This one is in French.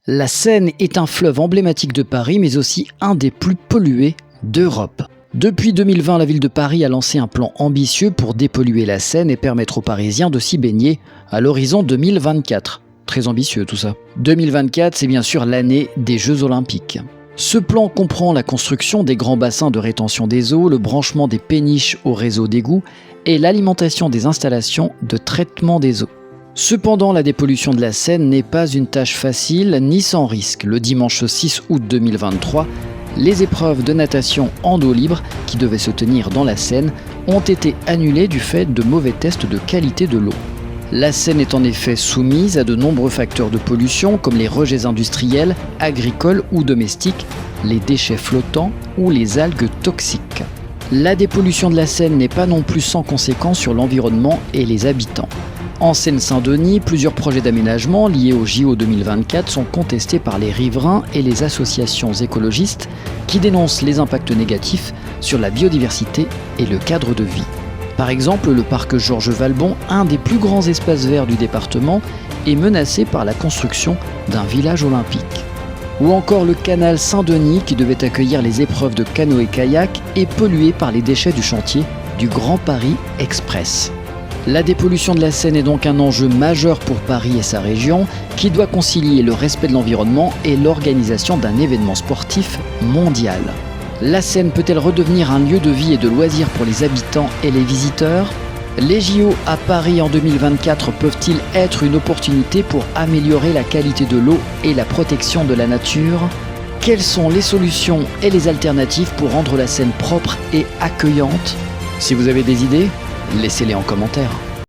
La Seine est un fleuve emblématique de Paris, mais aussi un des plus pollués d'Europe. Depuis 2020, la ville de Paris a lancé un plan ambitieux pour dépolluer la Seine et permettre aux Parisiens de s'y baigner à l'horizon 2024. Très ambitieux tout ça. 2024, c'est bien sûr l'année des Jeux Olympiques. Ce plan comprend la construction des grands bassins de rétention des eaux, le branchement des péniches au réseau d'égouts et l'alimentation des installations de traitement des eaux. Cependant, la dépollution de la Seine n'est pas une tâche facile ni sans risque. Le dimanche 6 août 2023, les épreuves de natation en eau libre qui devaient se tenir dans la Seine ont été annulées du fait de mauvais tests de qualité de l'eau. La Seine est en effet soumise à de nombreux facteurs de pollution comme les rejets industriels, agricoles ou domestiques, les déchets flottants ou les algues toxiques. La dépollution de la Seine n'est pas non plus sans conséquences sur l'environnement et les habitants. En Seine-Saint-Denis, plusieurs projets d'aménagement liés au JO 2024 sont contestés par les riverains et les associations écologistes qui dénoncent les impacts négatifs sur la biodiversité et le cadre de vie. Par exemple, le parc Georges Valbon, un des plus grands espaces verts du département, est menacé par la construction d'un village olympique. Ou encore le canal Saint-Denis qui devait accueillir les épreuves de canoë-kayak est pollué par les déchets du chantier du Grand Paris Express. La dépollution de la Seine est donc un enjeu majeur pour Paris et sa région qui doit concilier le respect de l'environnement et l'organisation d'un événement sportif mondial. La Seine peut-elle redevenir un lieu de vie et de loisirs pour les habitants et les visiteurs ? Les JO à Paris en 2024 peuvent-ils être une opportunité pour améliorer la qualité de l'eau et la protection de la nature ? Quelles sont les solutions et les alternatives pour rendre la Seine propre et accueillante ? Si vous avez des idées, laissez-les en commentaire.